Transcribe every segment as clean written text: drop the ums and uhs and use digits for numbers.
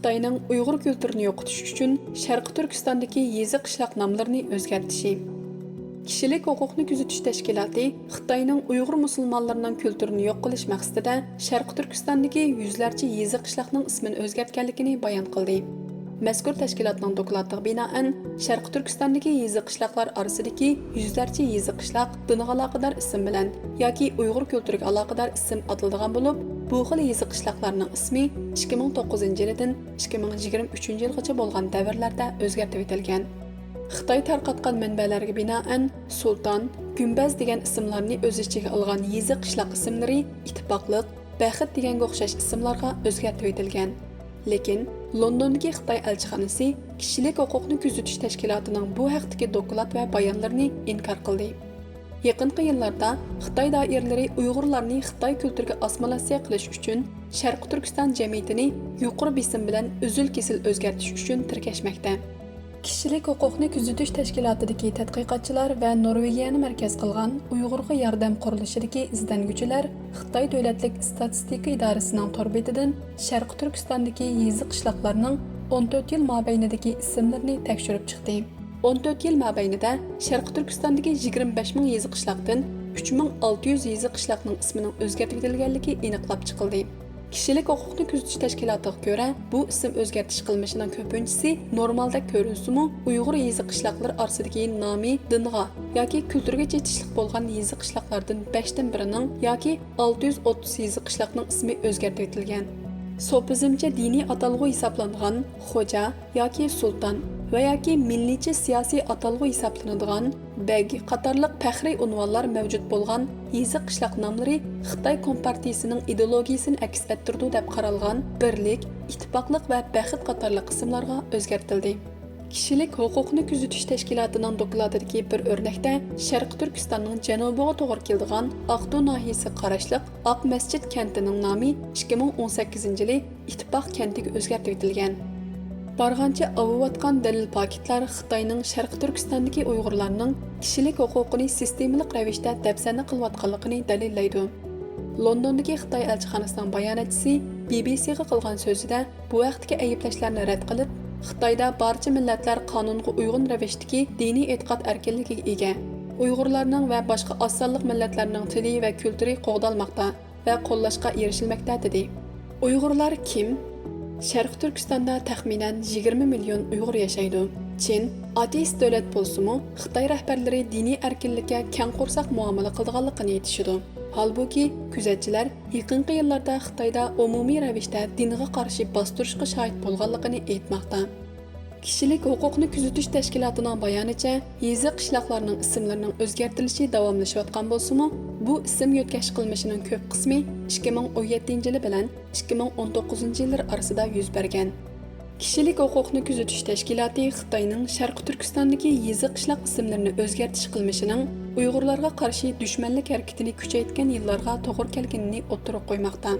Xitoyning Uyg'ur kültürünü yo'qotish uchun Sharqi Turkistondagi yezi qishloq nomlarini o'zgartishi. Kishilik huquqni kuzatish tashkiloti Xitoyning Uyg'ur musulmonlarining kültürünü yo'q qilish maqsadida Sharqi Turkistondagi yuzlarcha yezi qishloqning ismini o'zgartganligini bayon qildi. Mazkur tashkilotning doklatiga binoan Sharqi Turkistondagi yezi qishloqlar orasidagi yuzlarcha yezi qishloq dinga aloqador ism bilan yoki Uyg'ur külturiga aloqador ism atiladigan bo'lib, bu xil yezi qishloqlarning ismi 2009-yildan 2023 yilgacha bo'lgan davrlarda o'zgartirib etilgan. Xitoy tarqatgan manbalarga binoan Sultan, Gumbaz degan ismlarni o'z ichiga olgan yezi qishloq ismlari ittifoqliq, Baxit deganga o'xshash ismlarga o'zgartirib etilgan. Lekin Londondagi Xitoy elchixonasi kishilik huquqni kuzatish tashkilotining bu haqdagi doklad va bayonlarini inkor qildi. Yaqinqi yillarda Xitoy doiralari Uyg'urlarni Xitoy kulturiga assimilyatsiya qilish uchun Sharqi Turkiston jamiyatini yuqori besim bilan uzil-kesil o'zgartirish uchun tirkashmoqda. Kishilik huquqni kuzatish tashkilotidagi tadqiqotchilar va Norvegiyani markaz qilgan Uyg'urga yordam qurilishidagi izlanuvchilar Xitoy davlatlik statistika idorasining tor betidan Sharqi Turkistondagi yezi qishloqlarning 14 yil mobaynidagi ismlarini tekshirib chiqdi. 14 yil mobaynida Sharqi Turkistondagi 25 ming yezi qishloqdan 3600 yezi qishloqning ismining o'zgartirib etilganligi aniqlab chiqildi. Kishilik huquqni kuzatish tashkilotiga ko'ra, bu ism o'zgartish qilmishining ko'pinchisi normalda ko'rinsa-mu, Uyg'ur yezi qishloqlar orasidagi nomi dinga yoki kulturga chetishlik bo'lgan yezi qishloqlardan 5 dan birining yoki 630 yezi qishloqning ismi o'zgartirib etilgan. Sopizmcha diniy atalg'u hisoblangan xo'ja yoki sulton va yoki milliycha siyosiy atalg'u hisoblanadigan beg qatorliq faxriy unvonlar mavjud bo'lgan yezi qishloq nomlari Xitoy Kompartiyasining ideologiyasini aks ettirdi deb qaralgan birlik, ittifoqliq va baxit qatorliq ismlarga o'zgartirildi. Kishilik huquqni kuzatish tashkilotining dokladidagi bir o'rnakda Sharqi Turkistonning janubiga to'g'ri keladigan Aqtu nahiyasi qarashliq Oq Masjid kentining nomi 2018-yili ittifoq kentiga o'zgartirib etilgan. Barğancha avayotgan dalil paketlar Xitoyning Sharqi Turkistondagi Uyg'urlarning kishilik huquqini sistemalik ravishda dafsana qilayotganligini dalillaydi. Londondagi Xitoy elchixonasining bayonotchisi BBC'ga qilgan so'zida bu vaqtdagi ayblashlarni rad qilib, Xitoyda barcha millatlar qonunga uyg'un ravishdagi diniy e'tiqod erkinligiga ega. Uyg'urlarning va boshqa oz sonli millatlarning tili va kulturi qo'g'dalmoqda va qo'llashga erishilmoqda dedi. Uyg'urlar kim? Sharqi Turkistonda taxminan 20 million Uyg'ur yashaydi. Chin ateist davlat bo'lsa-mu, Xitoy rahbarlari diniy erkinlikka keng qo'rsoq muomala qilganligini aytishadi. Halbuki kuzatchilar yaqinqi yillarda Xitoyda umumiy ravishda dinga qarshi bostirishga shohid bo'lganligini aytmoqda. Kishilik huquqni kuzatish tashkilotining bayonicha, yezi qishloqlarning ismlarining o'zgartirilishi davomlashayotgan bo'lsa-mu, bu ism yo'tkash qilmishining ko'p qismi 2017-yil bilan 2019-yillar orasida yuz bergan. Kishilik huquqni kuzatish tashkiloti Xitoyning Sharqi Turkistondagi yezi qishloq ismlarini o'zgartish qilmishining Uyg'urlarga qarshi dushmanlik harakatini kuchaytirgan yillarga to'g'ri kelganini o'ttirib qo'ymoqda.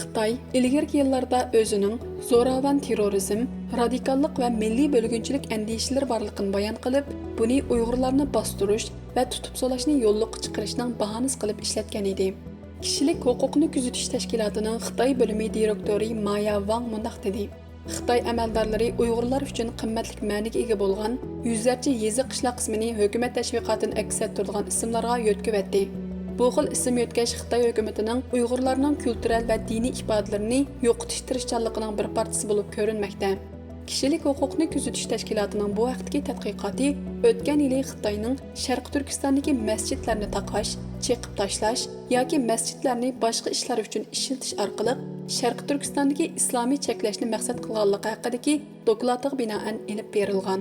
Xitoy ilgirki yillarda o'zining zo'ravon terrorizm, radikallik va milliy bo'lgunchilik andishalari borligini bayon qilib, buni Uyg'urlarni bostirish va tutib solashni yo'lliqqa chiqarishning bahonasi qilib ishlatgan edi. Kishilik huquqni kuzatish tashkilotining Xitoy bo'limi direktori Maya Wang mundaq dedi: Xitoy amaldorlari Uyg'urlar uchun qimmatli ma'niga ega bo'lgan yuzlarcha yezi qishloq ismini hukumat tashviqotini aks ettirgan ismlarga yo'tkivatdi. Bu xil ism yo'tkash Xitoy hukumatining Uyg'urlarning kultural va diniy ifodalarini yo'qotish tirishchanligining bir parchasi bo'lib ko'rinmoqda. Kishilik huquqni kuzatish tashkilotining bu vaqtdagi tadqiqoti o'tgan yili Xitoyning Sharqi Turkistondagi masjidlarni taqash, cheqib tashlash yoki masjidlarni boshqa ishlar uchun ishiltish orqali Sharqi Turkistondagi islomiy cheklashni maqsad qilganligi haqidagi doklatiga binoan elib berilgan.